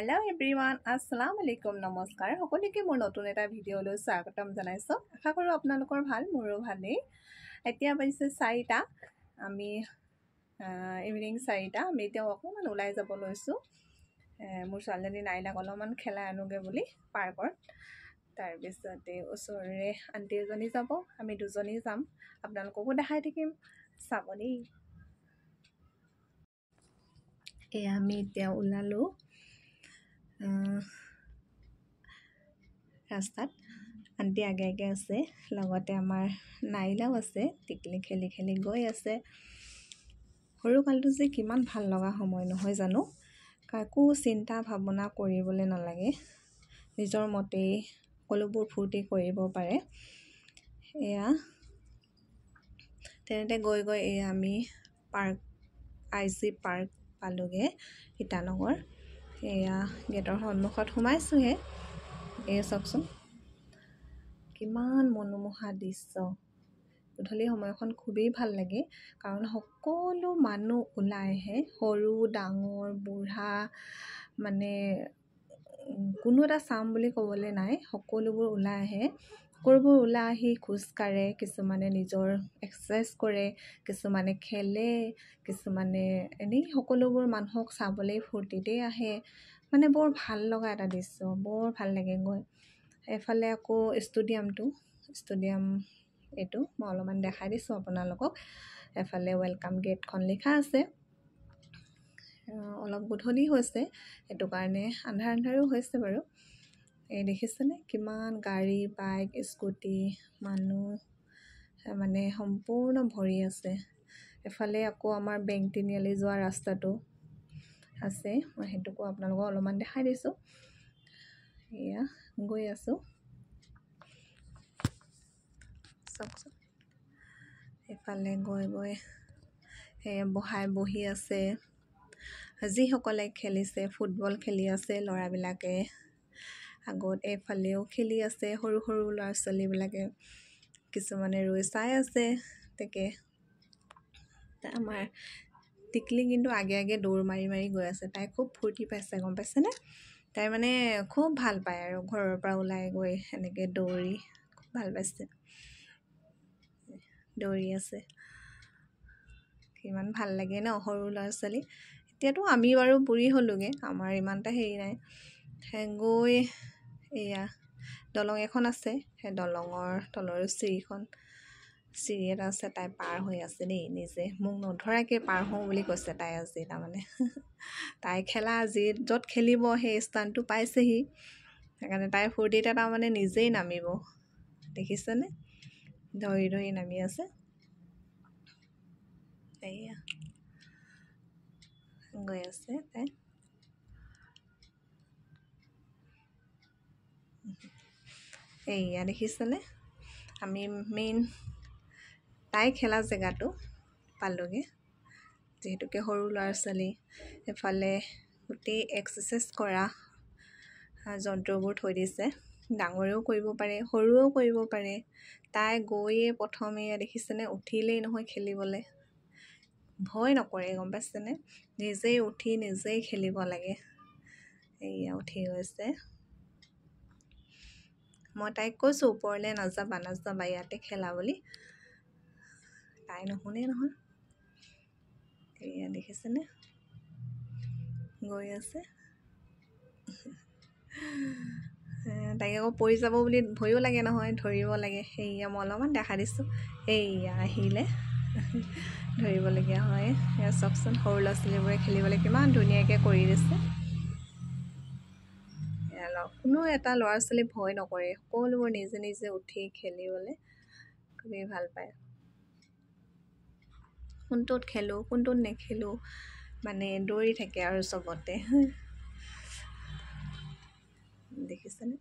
Hello' everyone, আসসালামু আলাইকুম, নমস্কাৰ। সকলোকে মোৰ নতুন এটা ভিডিঅ'লৈ স্বাগতম জনাইছোঁ। আশা কৰোঁ আপোনালোকৰ ভাল, মোৰো ভালেই। এতিয়া বাজিছে 4টা, আমি ইভিনিং 4টা। আমি এতিয়া অকণমান ওলাই যাব লৈছোঁ। মোৰ ছোৱালীজনী নাইলাক অলপমান খেলাই আনোগৈ বুলি পাৰ্কত। তাৰপিছতে ওচৰৰে আণ্টি এজনী যাব, আমি দুজনী যাম। আপোনালোককো দেখাই থাকিম, চাব দেই। এয়া আমি এতিয়া ওলালোঁ ৰাস্তাত। আণ্টি আগে আগে আছে, লগতে আমাৰ নাইলাও আছে। টিকলি খেলি খেলি গৈ আছে। সৰুকালটো যে কিমান ভাল লগা সময় নহয় জানো। কাকো চিন্তা ভাৱনা কৰিবলৈ নালাগে, নিজৰ মতেই সকলোবোৰ ফূৰ্তি কৰিব পাৰে। এয়া তেনেতে গৈ গৈ এয়া আমি IG পাৰ্ক পালোঁগৈ, ইটানগৰ। এয়া গেটৰ সন্মুখত সোমাইছোঁহে। এয়া চাওকচোন, কিমান মনোমোহা দৃশ্য। গধূলি সময়খন খুবেই ভাল লাগে, কাৰণ সকলো মানুহ ওলাই আহে, সৰু ডাঙৰ বুঢ়া, মানে কোনো এটা চাম বুলি ক'বলৈ নাই। সকলোবোৰ ওলাই আহে, সকলোবোৰ ওলাই আহি খোজকাঢ়ে, কিছুমানে নিজৰ এক্সাৰচাইজ কৰে, কিছুমানে খেলে, কিছুমানে এনেই সকলোবোৰ মানুহক চাবলৈ ফূৰ্তিতেই আহে। মানে বৰ ভাল লগা এটা দৃশ্য, বৰ ভাল লাগে গৈ। এফালে আকৌ ষ্টেডিয়াম এইটো মই অলপমান দেখাই দিছোঁ আপোনালোকক। এফালে ৱেলকাম গেটখন লিখা আছে। অলপ গধূলি হৈছে, সেইটো কাৰণে আন্ধাৰো হৈছে বাৰু। এই দেখিছেনে কিমান গাড়ী, বাইক, স্কুটি, মানুহ মানে সম্পূৰ্ণ ভৰি আছে। এফালে আকৌ আমাৰ বেংক তিনিআলি যোৱা ৰাস্তাটো আছে, মই সেইটোকো আপোনালোকক অলপমান দেখাই দিছোঁ। এয়া গৈ আছোঁ, চাওকচোন। এইফালে গৈ গৈ বহি আছে। যিসকলে খেলিছে, ফুটবল খেলি আছে ল'ৰাবিলাকে। আগত এইফালেও খেলি আছে সৰু সৰু ল'ৰা ছোৱালীবিলাকে। কিছুমানে ৰৈ চাই আছে। তাকে আমাৰ টিকলি কিন্তু আগে আগে দৌৰ মাৰি মাৰি গৈ আছে। তাই খুব ফূৰ্তি পাইছে, গম পাইছেনে। তাই মানে খুব ভাল পায় আৰু ঘৰৰ পৰা ওলাই গৈ এনেকৈ দৌৰি খুব ভাল পাইছে। দৌৰি আছে, কিমান ভাল লাগে ন সৰু ল'ৰা ছোৱালী। এতিয়াতো আমি বাৰু বুঢ়ী হ'লোগৈ, আমাৰ ইমান এটা হেৰি নাই। গৈ এয়া দলং এখন আছে, সেই দলঙৰ তলৰ চিৰি এটা আছে। তাই পাৰ হৈ আছে দেই, নিজে মোক নধৰাকৈ পাৰ হওঁ বুলি কৈছে তাই আজি। তাৰমানে তাই খেলা আজি য'ত খেলিব সেই স্থানটো পাইছেহি, সেইকাৰণে তাইৰ ফূৰ্তিতে তাৰমানে নিজেই নামিব। দেখিছেনে, ধৰি ধৰি নামি আছে। এয়া গৈ আছে তাই। এয়া দেখিছেনে, আমি মেইন তাই খেলা জেগাটো পালোঁগৈ। যিহেতুকে সৰু ল'ৰা ছোৱালী, এফালে গোটেই এক্সাৰচাইজ কৰা যন্ত্ৰবোৰ থৈ দিছে। ডাঙৰেও কৰিব পাৰে, সৰুৱেও কৰিব পাৰে। তাই গৈয়ে প্ৰথমে দেখিছেনে, উঠিলেই নহয় খেলিবলৈ, ভয় নকৰে, গম পাইছেনে। নিজেই উঠি নিজেই খেলিব লাগে। এয়া উঠি গৈছে। মই তাইক কৈছোঁ ওপৰলৈ নাযাবা, ইয়াতে খেলা বুলি। তাই নুশুনে নহয়। এয়া দেখিছেনে, গৈ আছে। তাইক আকৌ পৰি যাব বুলি ভয়ো লাগে নহয়, ধৰিব লাগে। সেয়া মই অলপমান দেখা দিছোঁ। এয়া আহিলে, ধৰিবলগীয়া হয়। সেয়া চাওকচোন, সৰু ল'ৰা ছোৱালীবোৰে খেলিবলৈ কিমান ধুনীয়াকৈ কৰি দিছে। কোনো এটা ল'ৰা ছোৱালী ভয় নকৰে, সকলোবোৰ নিজে নিজে উঠি খেলিবলৈ খুবেই ভাল পায়। কোনটোত খেলোঁ কোনটোত নেখেলোঁ, মানে দৌৰি থাকে আৰু চবতে। দেখিছেনে,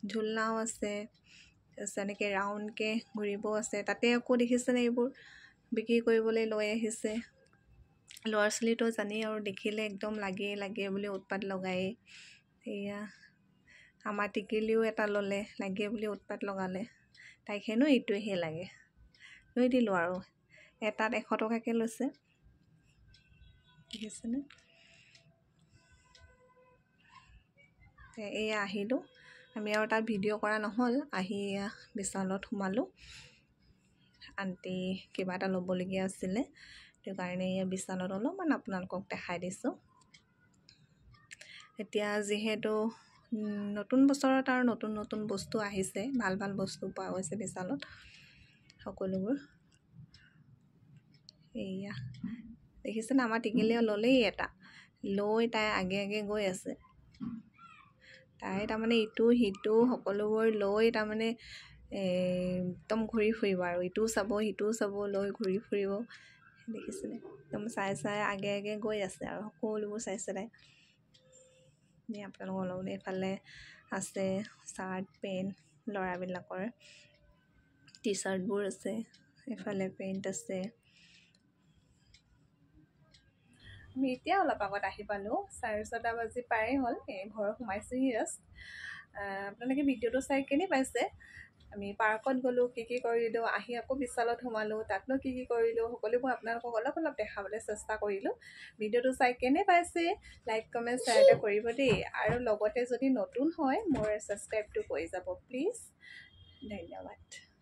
ঝুলনাও আছে, তাৰপিছত এনেকৈ ৰাউণ্ডকৈ ঘূৰিবও আছে। তাতে আকৌ দেখিছেনে, এইবোৰ বিক্ৰী কৰিবলৈ লৈ আহিছে। ল'ৰা ছোৱালীটো জানেই আৰু, দেখিলে একদম লাগে লাগে বুলি উৎপাত লগায়েই। সেয়া আমাৰ টিকিলিও এটা ল'লে, লাগে বুলি উৎপাত লগালে। তাইক হেনো এইটোৱেহে লাগে, লৈ দিলোঁ আৰু। এটাত 100 টকাকৈ লৈছে, দেখিছেনে। এয়া আহিলোঁ আমি আৰু তাত ভিডিঅ' কৰা নহ'ল আহি বিশালত সোমালোঁ আণ্টি কিবা এটা ল'বলগীয়া আছিলে সেইটো কাৰণে এয়া বিশালত অলপমান আপোনালোকক দেখাই দিছোঁ এতিয়া যিহেতু নতুন বছৰত আৰু নতুন নতুন বস্তু আহিছে ভাল ভাল বস্তু পোৱা গৈছে বিশালত সকলোবোৰ এয়া দেখিছেনে আমাৰ টিকিলিও ল'লেই এটা লৈ তাই আগে আগে গৈ আছে তাই তাৰমানে ইটো সিটো সকলোবোৰ লৈ তাৰমানে একদম ঘূৰি ফুৰিব আৰু ইটোও চাব সিটোও চাব লৈ ঘূৰি ফুৰিব দেখিছেনে একদম চাই চাই আগে আগে গৈ আছে আৰু সকলোবোৰ চাইছে তাই আপোনালোকৰ লগত এইফালে আছে চাৰ্ট পেণ্ট ল'ৰাবিলাকৰ টি চাৰ্টবোৰ আছে এইফালে পেণ্ট আছে আমি এতিয়া অলপ আগত আহি পালোঁ 6:30 বাজি পাৰেই হ'ল ঘৰ সোমাইছোঁহি জাষ্ট আপোনালোকে ভিডিঅ'টো চাই কেনে পাইছে আমি পাৰ্কত গ'লোঁ কি কৰিলোঁ আহি আকৌ বিশালত সোমালোঁ তাতনো কি কৰিলোঁ সকলোবোৰ আপোনালোকক অলপ অলপ দেখাবলৈ চেষ্টা কৰিলোঁ ভিডিঅ'টো চাই কেনে পাইছে লাইক কমেণ্ট শ্বেয়াৰ এটা কৰিব দেই আৰু লগতে যদি নতুন হয় মোৰ ছাবস্ক্ৰাইবটো কৰি যাব প্লিজ ধন্যবাদ